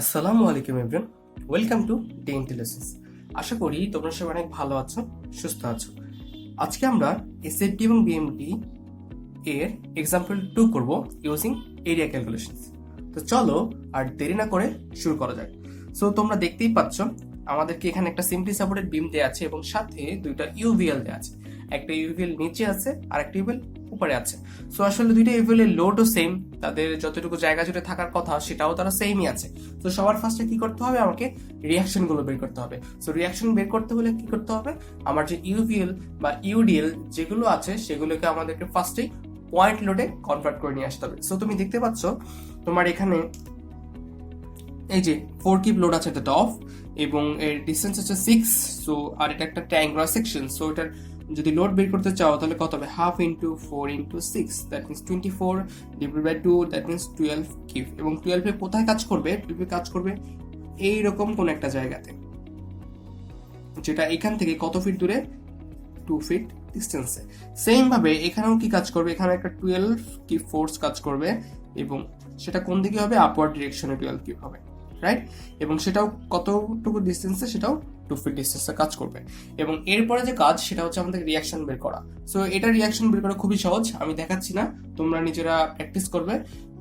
আসসালামু আলাইকুম everyone, welcome to day intelligence. আশা করি তোমরা সবাই অনেক ভালো আছো, সুস্থ আছো। আজকে আমরা এসএফটি এবং বিএমটি এর এক্সাম্পল 2 করব ইউজিং এরিয়া ক্যালকুলেশনস। তো চলো আর দেরি না করে শুরু করা যাক। সো তোমরা দেখতেই পাচ্ছ আমাদেরকে এখানে একটা সিম্পলি সাপোর্টেড বিম দেওয়া আছে এবং সাথে দুইটা ইউভিএল দেওয়া আছে। একটা ইউভিএল নিচে আছে আর একটা ইউভিএল উপরে আছে। সো আসলে দুইটা ইউভিএল এর লোডও সেম, তাদের যতটুকু জায়গা জুড়ে থাকার কথা সেটাও তারা সেমই আছে। তো সবার ফার্স্টে কি করতে হবে, আমাকে রিয়াকশন গুলো বের করতে হবে। সো রিয়াকশন বের করতে হলে কি করতে হবে, আমার যে ইউভিএল বা ইউডিএল যেগুলো আছে সেগুলোকে আমাদেরকে ফার্স্টেই পয়েন্ট লোডে কনভার্ট করে নিয়ে আসতে হবে। সো তুমি দেখতে পাচ্ছ তোমার এখানে এই যে 4 কিপ লোড আছে এটা অফ এবং এর ডিসটেন্স হচ্ছে 6। সো আর এটা একটা ট্রায়াঙ্গুলার সেকশন। সো এটার যদি লোড বের করতে চাও তাহলে কত হবে, half into 4 into 6, that means 24 divided by 2, that means 12 keep. এবং 12 এ কোথায় কাজ করবে, 12 এ কাজ করবে এইরকম কোন একটা জায়গাতে, যেটা এখান থেকে কত ফিট দূরে, 2 ফিট ডিস্টেন্সে। সেম ভাবে এখানেও কি কাজ করবে, এখানে একটা 12 কিপ ফোর্স কাজ করবে এবং সেটা কোন দিকে হবে, আপওয়ার্ড ডিরেকশনে 12 কিপ হবে, রাইট। এবং সেটাও কতটুকু ডিস্টেন্সে, সেটাও 2 ফিট ডিস্টেন্সে কাজ করবে। এবং এরপরে যে কাজ সেটা হচ্ছে আমাদের রিয়াকশন বের করা। সো এটা রিয়াকশন বের করা খুবই সহজ, আমি দেখাচ্ছি না, তোমরা নিজেরা প্র্যাকটিস করবে।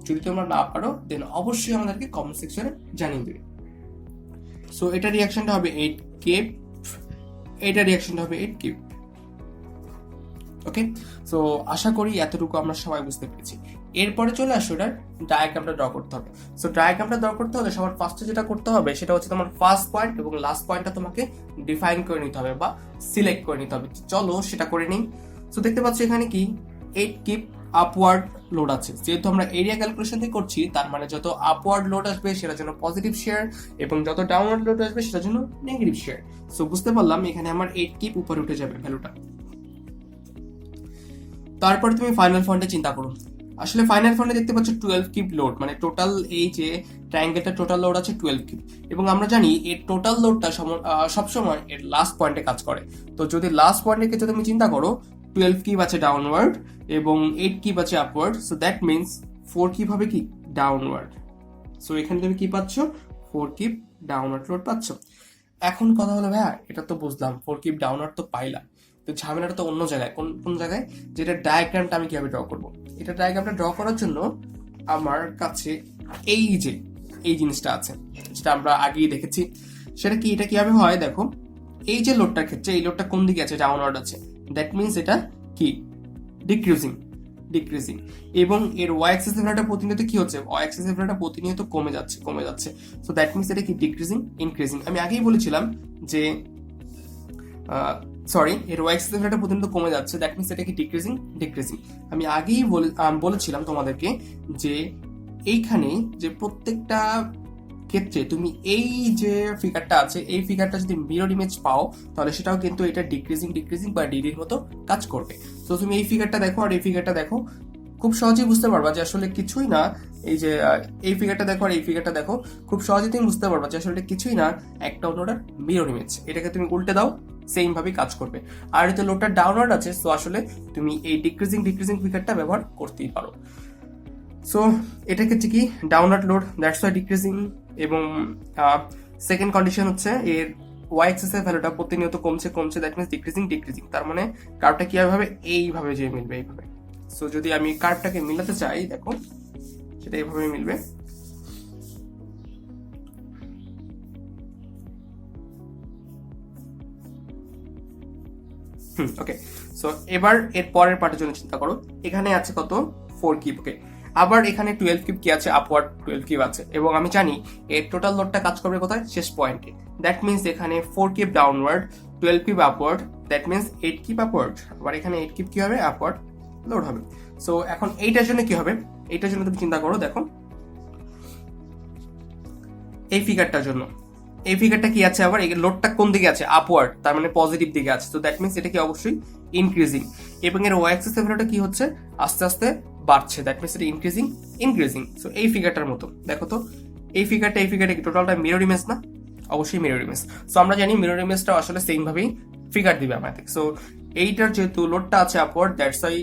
যদি তোমরা না পারো দেন অবশ্যই আমাদেরকে কমেন্ট সেকশনে জানিয়ে দেবে। সো এটা রিয়াকশনটা হবে 8 কিপ, এটা রিয়াকশনটা হবে 8 কিপ। ওকে, সো আশা করি এতটুকু আমরা সবাই বুঝতে পেরেছি। এরপরে চলে আসো এটার ডায়াগ্রামটা ড্র করতে হবে। সো ডায়াগ্রামটা ড্র করতে হলে সবার ফার্স্টে যেটা করতে হবে সেটা হচ্ছে তোমার ফার্স্ট পয়েন্ট এবং লাস্ট পয়েন্টটা তোমাকে ডিফাইন করে নিতে হবে বা সিলেক্ট করে নিতে হবে। চলো সেটা করে নিই। সো দেখতে পাচ্ছ এখানে কি 8 কিপ আপওয়ার্ড লোড আছে। যেহেতু আমরা এরিয়া ক্যালকুলেশন থেকে করছি, তার মানে যত আপওয়ার্ড লোড আসবে সেটার জন্য পজিটিভ শেয়ার এবং যত ডাউনওয়ার্ড লোড আসবে সেটার জন্য নেগেটিভ শেয়ার। সো বুঝতে পারলাম এখানে আমার 8 কিপ উপরে উঠে যাবে ভ্যালুটা। তারপরে তুমি ফাইনাল ফন্টে চিন্তা করো। আসলে ফাইনাল ফন্টে দেখতে পাচ্ছ 12 কিপ লোড, মানে টোটাল এই যে ট্রায়াঙ্গেলটা টোটাল লোড আছে 12 কিপ। এবং আমরা জানি এর টোটাল লোডটা সবসময় এর লাস্ট পয়েন্টে কাজ করে। তো যদি লাস্ট পয়েন্টের ক্ষেত্রে তুমি চিন্তা করো 12 কিপ আছে ডাউনওয়ার্ড এবং 8 কিপ আছে upward, so that means 4 keep হবে কি ডাউনওয়ার্ড। সো এখানে তুমি কি পাচ্ছ, 4 কিপ ডাউনওয়ার্ড লোড পাচ্ছ। এখন কথা হলো ভাইয়া, এটা তো বুঝলাম 4 কিপ ডাউনওয়ার্ড তো পাইলাম, তো ঝামেলাটা তো অন্য জায়গায়। কোন কোন জায়গায়, যেটা ডায়াগ্রামটা আমি কিভাবে ড্র করব। এটা ডায়াগ্রামটা ড্র করার জন্য আমার কাছে এই যে এই জিনিসটা আছে, যেটা আমরা আগেই দেখেছি। সেটা কি, এটা কিভাবে হয় দেখো। এই যে লোডটার ক্ষেত্রে এই লোডটা কোন দিকে আছে, ডাউনওয়ার্ড আছে, দ্যাট মিনস এটা কি ডিক্রিজিং, ডিক্রিজিং। এবং এর ওয়াই অ্যাক্সিস ভ্যালুটা প্রতিনিয়ত কি হচ্ছে, ওয়াই অ্যাক্সিস ভ্যালুটা প্রতিনিয়ত কমে যাচ্ছে, কমে যাচ্ছে। সো দ্যাট মিনস এটা কি ডিক্রিজিং, ইনক্রিজিং। আমি আগেই বলেছিলাম যে সরি, এর ওয়াই অ্যাক্সিস ভ্যালুটা প্রতিনিয়ত কমে যাচ্ছে, দ্যাট মিনস এটা কি ডিক্রিজিং, ডিক্রিজিং। আমি আগেই বলেছিলাম তোমাদেরকে যে এইখানে যে প্রত্যেকটা ক্ষেত্রে তুমি এই যে ফিগারটা আছে, এই ফিগারটা যদি মিরর ইমেজ পাও তাহলে সেটাও কিন্তু এটা ডিক্রিজিং, ডিক্রিজিং বা ডিডির মতো কাজ করবে। তো তুমি এই ফিগারটা দেখো আর এই ফিগারটা দেখো, খুব সহজেই বুঝতে পারবা যে আসলে কিছুই না। এই যে এই ফিগারটা দেখো আর এই ফিগারটা দেখো, খুব সহজেই তুমি বুঝতে পারবা যে আসলে এটা কিছুই না, একটা অন্যটার মিরর ইমেজ। এটাকে তুমি উল্টে দাও, সেম ভাবে কাজ করবে। আর যদি লোডটা ডাউনওয়ার্ড আছে, তো আসলে তুমি এই ডিক্রিজিং, ডিক্রিজিং ফিগারটা ব্যবহার করতেই পারো। সো এটা ক্ষেত্রে কি downward load, that's why decreasing. এবং সেকেন্ড কন্ডিশন হচ্ছে এর ওয়াই অ্যাক্সিস এর ভ্যালুটা প্রতিনিয়ত কমছে, কমছে, দ্যাট মিনস ডিক্রিজিং, ডিক্রিজিং। তার মানে কার্ভটা কিভাবে হবে, এইভাবে যে মিলবে, এইভাবে। সো যদি আমি কার্ভটাকে মিলাতে চাই, দেখো সেটা এইভাবে মিলবে। ওকে, সো এবার এর পরের পার্টের জন্য চিন্তা করো। এখানে আছে কত, 4 কিপ। ওকে, আবার এখানে 12 কিপ কি আছে, আপওয়ার্ড 12 কিপ আছে। এবং আমি জানি এর টোটাল লোডটা কাজ করবে কোথায়, শেষ পয়েন্টে। দ্যাট মিনস এখানে 4 keep downward, 12 keep upward, that means 8 keep upward. আবার এখানে 8 কিপ কি হবে, আপওয়ার্ড লোড হবে। সো এখন এইটার জন্য কি হবে, এইটার জন্য তুমি চিন্তা করো। দেখো এই ফিগারটার জন্য, এই ফিগারটা কি আছে, আবার এই লোডটা কোন দিকে আছে, আপওয়ার্ড, তার মানে পজিটিভ দিকে আছে। তো দ্যাট মিনস এটা কি অবশ্যই ইনক্রিজিং। এবং এর ওয়াই অ্যাক্সিস ভ্যালুটা কি হচ্ছে, আস্তে আস্তে বাড়ছে, দ্যাট মিনস এটা ইনক্রিজিং, ইনক্রিজিং। সো এই ফিগারটার মতো দেখো তো, এই ফিগারটা, এই ফিগারটা কি টোটালটা মিরর ইমেজ না, অবশ্যই মিরর ইমেজ। সো আমরা জানি মিরর ইমেজটা আসলে সেম ভাবেই ফিগার দিবে আমাদের। সো এইটার যেহেতু লোডটা আছে upward, that's why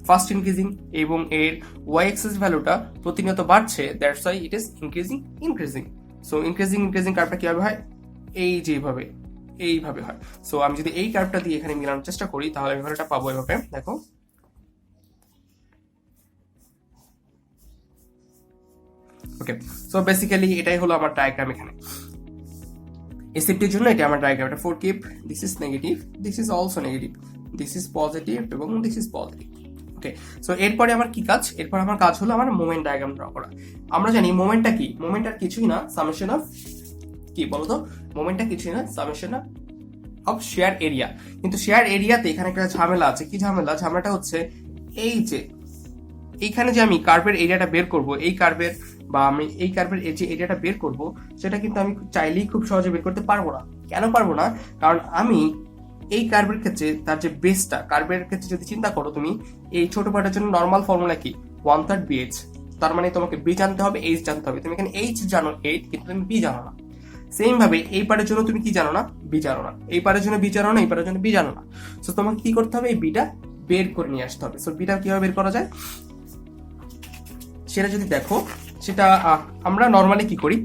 first increasing. এবং এর ওয়াই অ্যাক্সিস ভ্যালুটা প্রতিনিয়ত বাড়ছে, that's why it is increasing, increasing. So increasing কার্ভটা কিভাবে হয়, এইভাবে হয়। সো আমি যদি এই কার্ভটা দিয়ে এখানে মিলানোর চেষ্টা করি তাহলে আমি ভ্যালুটা পাবো এভাবে, দেখো। ওকে, সো বেসিক্যালি এটাই হলো আমার ডায়াগ্রাম। এখানে এসএফটির জন্য এটা আমার ডায়াগ্রাম, এটা 4 keep, this is negative, this is also negative, this is positive এবং this is positive. Okay, so এরপরে আমার কি কাজ, এরপর আমার কাজ হলো আমার মোমেন্ট ডায়াগ্রাম ড্র করা। আমরা জানি মোমেন্টটা কি, মোমেন্ট আর কিছুই না সামেশন অফ, কি বলতো, মোমেন্টটা কিছুই না সামেশন অফ শেয়ার এরিয়া। কিন্তু শেয়ার এরিয়াতে এখানে একটা ঝামেলা আছে। কি ঝামেলা? ঝামেলাটা হচ্ছে এই যে এইখানে যে আমি কার্ভের এরিয়াটা বের করব, এই কার্ভের বা আমি এই কার্ভের যে এরিয়াটা বের করব সেটা কিন্তু আমি চাইলেই খুব সহজে বের করতে পারবো না। কেন পারবো না? কারণ আমি এই কার্ভের ক্ষেত্রে তার যে বেসটা, কার্ভের ক্ষেত্রে যদি চিন্তা করো তুমি, এই ছোট পার্টের জন্য নর্মাল ফর্মুলা কি, 1/3 BH। তার মানে তোমাকে বি জানতে হবে, এইচ জানতে হবে। তুমি এখানে এইচ জানো 8, কিন্তু তুমি বি জানো না। সেম ভাবে এই পার্টের জন্য তুমি কি জানো না, বি জানো না। এই পার্টের জন্য বি জানো না, এই পার্টের জন্য বি জানো না। সো তোমাকে কি করতে হবে, এই বিটা বের করে নিয়ে আসতে হবে। সো বিটা কিভাবে বের করা যায় সেটা যদি দেখো, সেটা আমরা নর্মালি কি করি,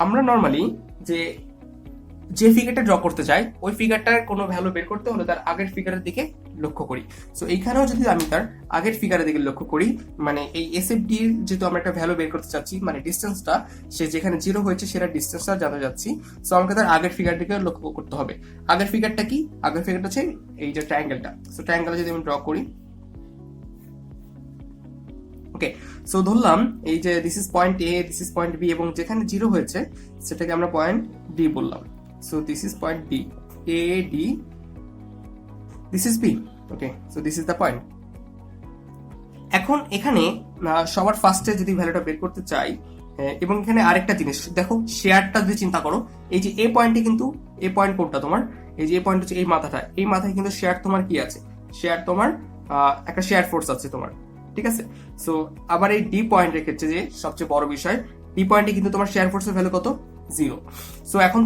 আমরা নর্মালি যে ফিগারটা ড্র করতে চাই ওই ফিগারটার কোনো ভ্যালু বের করতে হলে তার আগের ফিগারের দিকে লক্ষ্য করি। সো এইখানেও যদি আমি তার আগের ফিগারের দিকে লক্ষ্য করি, মানে এই এসএফডির যেহেতু আমরা একটা ভ্যালু বের করতে চাচ্ছি, মানে ডিস্টেন্সটা, সে যেখানে 0 হয়েছে সেটা ডিস্টেন্সটা জানতে যাচ্ছি। সো আমাকে তার আগের ফিগার দিকে লক্ষ্য করতে হবে। আগের ফিগারটা কি? আগের ফিগারটা হচ্ছে এই যে ট্রায়াঙ্গেলটা। সো ট্রায়াঙ্গেলটা যদি আমি ড্র করি, ওকে, সো ধরলাম এই যে this is point A, this is point B, এবং যেখানে 0 হয়েছে সেটাকে আমরা পয়েন্ট ডি বললাম। So this is point D, A D, this is B. Okay, so this is the point. এখন এখানে সবার ফার্স্টে যদি ভ্যালুটা বের করতে চাই, এবং এখানে আরেকটা জিনিস দেখো, শেয়ারটা যদি চিন্তা করো, এই যে এ পয়েন্টে কিন্তু, এ পয়েন্ট কোনটা তোমার, এই যে এ পয়েন্ট হচ্ছে এই মাথাটা, এই মাথায় কিন্তু শেয়ার তোমার কি আছে, শেয়ার তোমার একটা শেয়ার ফোর্স আছে তোমার, ঠিক আছে। সো আবার এই ডি পয়েন্টের ক্ষেত্রে যে সবচেয়ে বড় বিষয়, ডি পয়েন্টে কিন্তু তোমার শেয়ার ফোর্সের ভ্যালু কত, 0। সো এখন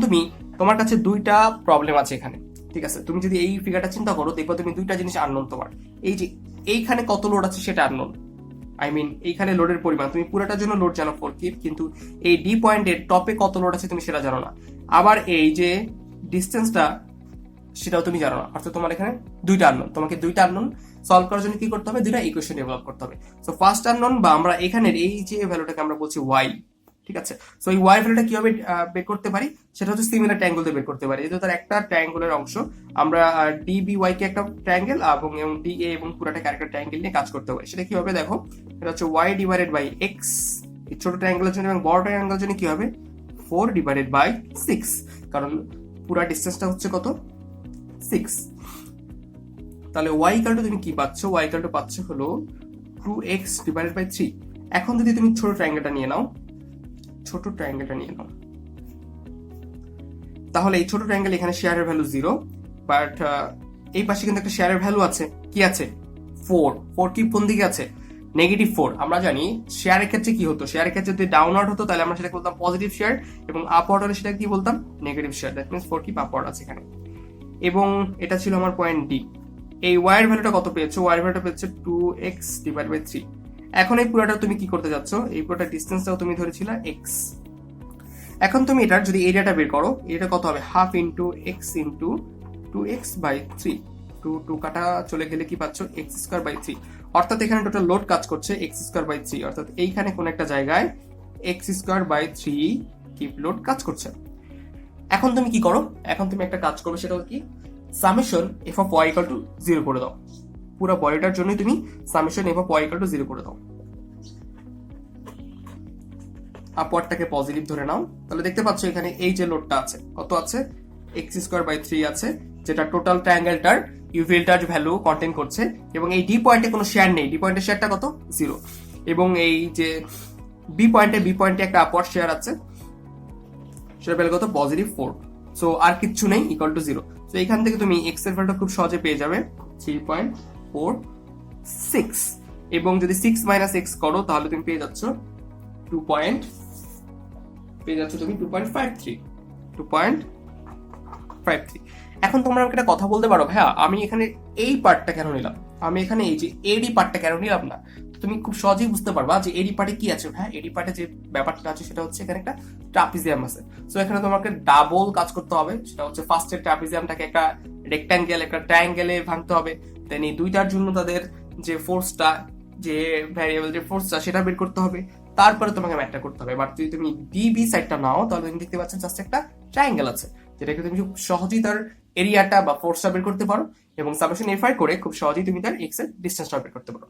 তোমার কাছে দুইটা প্রবলেম আছে এখানে, ঠিক আছে। তুমি যদি এই ফিগারটা চিন্তা করো, দেখো তুমি দুইটা জিনিস আননোন তোমার। এই যে এইখানে কত লোড আছে সেটা আননোন, এইখানে লোডের পরিমাণ, তুমি পুরোটার জন্য লোড জানো 4 কিপ, কিন্তু এই ডি পয়েন্টের টপে কত লোড আছে তুমি সেটা জানো না। আবার এই যে ডিস্টেন্সটা সেটাও তুমি জানো না, অর্থাৎ তোমার এখানে দুইটা আননোন। তোমাকে দুইটা আননোন সলভ করার জন্য কি করতে হবে, দুইটা ইকুয়েশন ডেভেলপ করতে হবে। সো ফার্স্ট আননোন, বা আমরা এখানের এই যে ভ্যালুটাকে আমরা বলছি ওয়াই, ঠিক আছে। সো এই ওয়াই ভ্যালুটা কিভাবে বের করতে পারি, সেটা হচ্ছে সিমিলার ট্রায়াঙ্গেল দিয়ে বের করতে পারি। যেহেতু তার একটা ট্রায়াঙ্গেলের অংশ, আমরা ডিবিওয়াই কে একটা ট্রায়াঙ্গেল এবং ডিএ এবং পুরাটাকে আরেকটা ট্রায়াঙ্গেল নিয়ে কাজ করতে পারি। সেটা কি হবে দেখো, এটা হচ্ছে ওয়াই ডিভাইডেড বাই এক্স, এই ছোট ট্রায়াঙ্গেলের জন্য, এবং বড় ট্রায়াঙ্গেলের জন্য কি হবে 4 ডিভাইডেড বাই 6, কারণ পুরা ডিসটেন্সটা হচ্ছে কত, 6। তাহলে ওয়াই ইকুয়াল টু তুমি কি পাচ্ছ, ওয়াই ইকুয়াল টু পাচ্ছ হলো 2x ডিভাইডেড বাই 3। এখন যদি তুমি ছোট ট্রায়াঙ্গেলটা নিয়ে নাও, তাহলে এই ছোট ট্রায়াঙ্গেল এখানে শেয়ারের ভ্যালু 0, বাট এই পাশে কিন্তু একটা শেয়ারের ভ্যালু আছে, কি আছে, 4 কি কোন দিকে আছে, -4। আমরা জানি শেয়ারের ক্ষেত্রে কি হতো, শেয়ারের ক্ষেত্রে যদি ডাউনওয়ার্ড হতো তাহলে আমরা সেটা বলতাম পজিটিভ শেয়ার, এবং আপওয়ার্ড হলে সেটা কি বলতাম, নেগেটিভ শেয়ার। দ্যাট মিন্স 4 কি আপওয়ার্ড আছে এখানে। এবং এটা ছিল আমার পয়েন্ট ডি। এই ওয়াই এর ভ্যালুটা কত পেয়েছো, ওয়াই এর ভ্যালুটা পেয়েছো 2x ডিভাইড বাই 3। এখন এই পুরোটা তুমি কি করতে যাচ্ছ, এই পুরোটা ডিসটেন্সটাও তুমি ধরেছিলে x। এখন তুমি এটার যদি এরিয়াটা বের করো, এটা কত হবে, half into x into 2x by 3। 2 কাটা চলে গেলে কি পাচ্ছ, x স্কোয়ার বাই 3। অর্থাৎ এখানে টোটাল লোড কাজ করছে x স্কোয়ার বাই 3, অর্থাৎ এইখানে কোন একটা জায়গায় x স্কোয়ার বাই 3 কি লোড কাজ করছে। এখন তুমি কি করো, এখন তুমি একটা কাজ করবে, সেটা কি, summation F of Y equal to 0 করে দাও। পুরো বডিটার জন্যই তুমি summation F of Y equal to 0 করে দাও। আপওয়ার্ডটাকে পজিটিভ ধরে নাও, তাহলে দেখতে পাচ্ছ এখানে এই যে লোডটা আছে, কত আছে, x স্কোয়ার বাই 3 আছে, যেটা টোটাল ট্রায়াঙ্গেলটার ইউভিলটার ভ্যালু কন্টেন করছে। এবং এই ডি পয়েন্টে কোনো শেয়ার নেই, ডি পয়েন্টের শেয়ারটা কত, 0। এবং এই যে বি পয়েন্টে একটা আপওয়ার্ড শেয়ার আছে, সেটা ভ্যালু কত, +4। সো আর কিচ্ছু নেই, ইকুয়াল টু 0। সো এখান থেকে তুমি x এর ভ্যালুটা খুব সহজে পেয়ে যাবে 3.46, এবং যদি 6 মাইনাস x করো তাহলে তুমি পেয়ে যাচ্ছ 2.53। এখন তোমরা আমাকে একটা কথা বলতে পারো, ভাইয়া আমি এখানে এই পার্টটা কেন নিলাম, আমি এখানে এই যে এডি পার্টটা কেন নিলাম না। তুমি খুব সহজেই বুঝতে পারবা যে এডি পার্টে কি আছে। হ্যাঁ, এডি পার্টে যে ব্যাপারটা আছে সেটা হচ্ছে এখানে একটা ট্রাপিজিয়াম আছে। সো এখানে তোমাকে ডাবল কাজ করতে হবে, সেটা হচ্ছে ফার্স্টের ট্রাপিজিয়ামটাকে একটা রেক্ট্যাঙ্গেল একটা ট্রায়াঙ্গেলে ভাঙতে হবে, দেন এই দুইটার জন্য তাদের যে ফোর্সটা, যে ভ্যারিয়েবল যে ফোর্সটা সেটা বের করতে হবে, তারপরে তোমাকে ম্যাথটা করতে হবে। বাট যদি তুমি ডিবি সাইডটা নাও তাহলে তুমি দেখতে পাচ্ছ জাস্ট একটা ট্রায়াঙ্গেল আছে, যেটাকে তুমি খুব সহজেই তার এরিয়াটা বা ফোর্সটা বের করতে পারো এবং সামেশন এফআই করে খুব সহজেই তুমি তার এক্স এর ডিসটেন্সটা বের করতে পারো।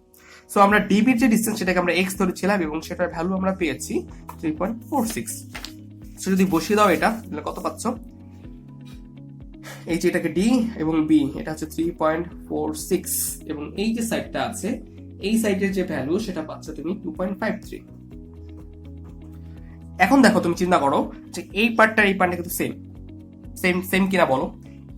সো আমরা ডিবির যে ডিসটেন্স সেটাকে আমরা এক্স ধরেছিলাম এবং সেটার ভ্যালু আমরা পেয়েছি 3.46। সো যদি বসিয়ে দাও এটা তাহলে কত পাচ্ছ, এই যে এটাকে ডি এবং বি এটা হচ্ছে 3.46 এবং এই যে সাইডটা আছে এই সাইডের যে ভ্যালু সেটা পাচ্ছ তুমি 2.53। এখন দেখো তুমি চিন্তা করো যে এই পার্টটা এই পার্টটা কিন্তু সেম সেম সেম কিনা বলো।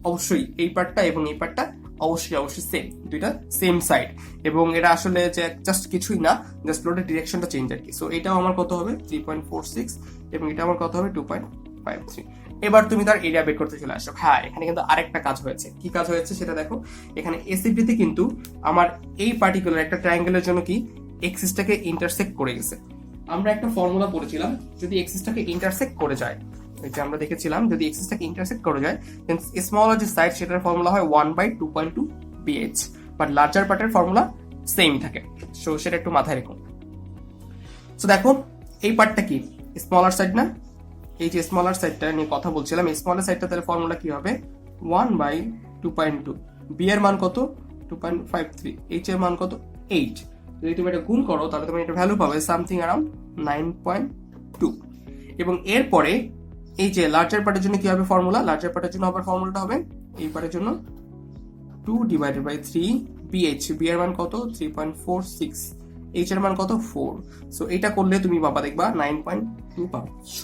অবশ্যই এই পার্টটা এবং এই পার্টটা অবশ্যই সেম, দুইটা সেম সাইড এবং এটা আসলে যে জাস্ট কিছুই না, জাস্ট লোডের ডিরেকশনটা চেঞ্জ আর কি। সো এটাও আমার কত হবে 3.46 এবং এটা আমার কত হবে 2.53। এবার তুমি তার এরিয়া বের করতে চলে আসো। হ্যাঁ, এখানে কিন্তু আরেকটা কাজ হয়েছে। কি কাজ হয়েছে সেটা দেখো, এখানে এসিপিতে কিন্তু আমার এই পার্টিকুলার একটা ট্রায়াঙ্গেলের জন্য কি এক্সিসটাকে ইন্টারসেক্ট করে গেছে। আমরা একটা ফর্মুলা পড়েছিলাম, যদি এক্সিসটাকে ইন্টারসেক্ট করে যায়, এই যে আমরা দেখেছিলাম যদি এক্সিসটাকে ইন্টারসেক্ট করে যায় দেন স্মলার যে সাইড সেটার ফর্মুলা হয় 1/2.2 BH, বাট লার্জার পার্টের ফর্মুলা সেম থাকে। সো সেটা একটু মাথায় রেখো। সো দেখো এই পার্টটা কি স্মলার সাইড না, এই যে স্মলার সাইডটা নিয়ে কথা বলছিলাম, এই স্মলার সাইডটা তাহলে ফর্মুলা কি হবে 1/2.2, বি এর মান কত 2.53, এইচ এর মান কত 8। যদি তুমি এটা গুণ করো তাহলে তুমি এটা ভ্যালু পাবে সামথিং অ্যারাউন্ড 9.2। এবং এরপরে এই যে লার্জার পার্টের জন্য কি হবে ফর্মুলা, লার্জার পার্টের জন্য আবার ফর্মুলাটা হবে এই পার্টের জন্য 2/3 BH, বি এর মান কত 3.46, এইচ এর মান কত 4। সো এটা করলে তুমি বাবা দেখবা 9.2 পাচ্ছ।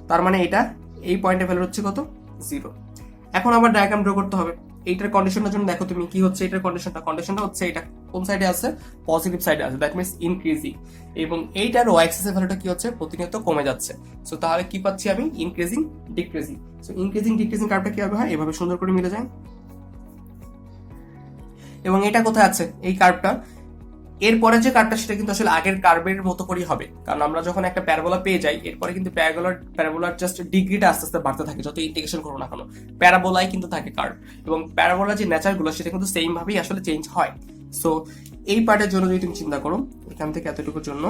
তার মানে এটা এই পয়েন্টের ভ্যালু হচ্ছে কত 0। এখন আবার ডায়াগ্রাম ড্র করতে হবে। এইটার কন্ডিশনের জন্য দেখো তুমি কি হচ্ছে, এটার কন্ডিশনটা হচ্ছে এটা কোন সাইডে আছে, পজিটিভ সাইডে আছে, দ্যাট মিন্স ইনক্রিজিং। এবং এইটার ওয়াই অ্যাক্সিস এর ভ্যালুটা কি হচ্ছে প্রতিনিয়ত কমে যাচ্ছে। সো তাহলে কি পাচ্ছি আমি increasing decreasing. So increasing decreasing কার্ভটা কিভাবে হয়, এভাবে সুন্দর করে মিলে যায়। এবং এটা কোথায় আছে এই কার্ভটা, এরপরে যে কার্ভটা সেটা কিন্তু আসলে আগের কার্ভের মতো করেই হবে, কারণ আমরা যখন একটা প্যারাবোলা পেয়ে যাই এরপরে কিন্তু প্যারাবোলার জাস্ট ডিগ্রিটা আস্তে আস্তে বাড়তে থাকে যত ইন্টিগ্রেশন করো না কেন, প্যারাবোলাই কিন্তু থাকে কার্ভ এবং প্যারাবোলার যে নেচারগুলো সেটা কিন্তু সেম ভাবেই আসলে চেঞ্জ হয়। সো এই পার্টের জন্য যদি তুমি চিন্তা করো এখান থেকে এতটুকুর জন্য,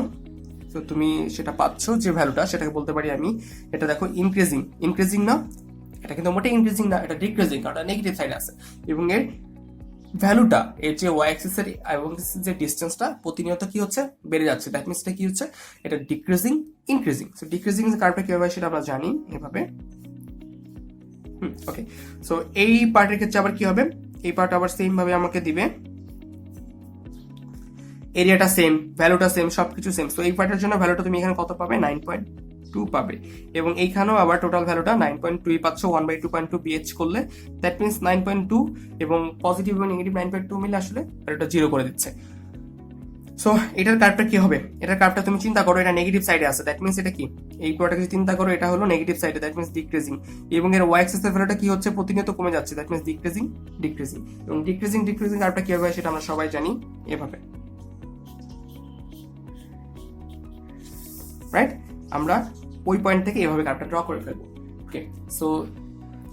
তো তুমি সেটা পাচ্ছ যে ভ্যালুটা সেটাকে বলতে পারি আমি, এটা দেখো ইনক্রিজিং না, এটা কিন্তু মোটেই ইনক্রিজিং না, এটা ডিক্রিজিং, কারণ নেগেটিভ সাইড আছে এবং এর ভ্যালুটা এর যে ওয়াই অ্যাক্সিস এর এবং যে ডিসটেন্সটা প্রতিনিয়ত কি হচ্ছে বেড়ে যাচ্ছে, দ্যাট মিন্স এটা কি হচ্ছে এটা ডিক্রিজিং ইনক্রিজিং। সো ডিক্রিজিং কার্ভটা কিভাবে হয় সেটা আমরা জানি এভাবে। ওকে, সো এই পার্টের ক্ষেত্রে আবার কি হবে, এই পার্ট আবার সেম ভাবে আমাকে দিবে, এরিয়াটা সেম, ভ্যালুটা সেম, সবকিছু সেম। সো এই পার্টের জন্য ভ্যালুটা তুমি এখানে কত পাবে 9.2 পাবে এবং এইখানেও আবার টোটাল ভ্যালুটা 9.2 পাচ্ছ 1/2.2 BH করলে, দ্যাট মিন্স 9.2 এবং পজিটিভ এবং নেগেটিভ 9.2 মিলে আসলে ভ্যালুটা 0 করে দিচ্ছে। সো এটার কার্ভটা কি হবে, এটার কার্ভটা তুমি চিন্তা করো এটা নেগেটিভ সাইডে আছে, দ্যাট মিন্স এটা কি এই পুরোটা যদি চিন্তা করো এটা হলো নেগেটিভ সাইডে, দ্যাট মিন্স ডিক্রিজিং এবং এর ওয়াই অ্যাক্সিস এর ভ্যালুটা কি হচ্ছে প্রতিনিয়ত কমে যাচ্ছে, দ্যাট মিন্স ডিক্রিজিং এবং ডিক্রিজিং কার্ভটা কি হবে সেটা আমরা সবাই জানি এভাবে, রাইট। আমরা ওই পয়েন্ট থেকে এভাবে কার্ভটা ড্র করে ফেলবো। ওকে, সো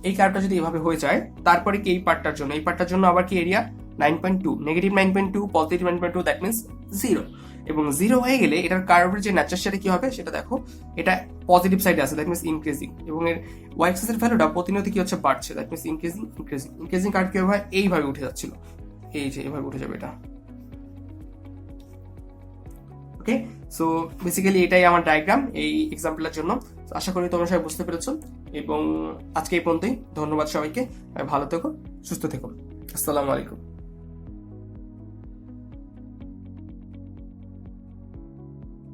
এই কার্ভটা যদি এভাবে হয়ে যায় তারপরে কি এই পার্টটার জন্য আবার কি area 9.2, negative 9.2, positive 9.2, that means 0 এবং 0 হয়ে গেলে এটার কার্ভের যে ন্যাচার সেটা কি হবে সেটা দেখো, এটা পজিটিভ সাইডে আছে, দ্যাট মিন্স ইনক্রিজিং এবং এর ওয়াই অ্যাক্সিস এর ভ্যালুটা প্রতিনিয়ত কি হচ্ছে বাড়ছে, দ্যাট মিন্স ইনক্রিজিং কার্ভ কি হবে এইভাবে উঠে যাচ্ছিল, এই যে এইভাবে উঠে যাবে এটা। ওকে, সো বেসিক্যালি এটাই আমার ডায়াগ্রাম এই এক্সাম্পলের জন্য। আশা করি তোমরা সবাই বুঝতে পেরেছো এবং আজকে এই পর্যন্তই। ধন্যবাদ সবাইকে, ভালো থেকো, সুস্থ থেকো, আসসালামু আলাইকুম।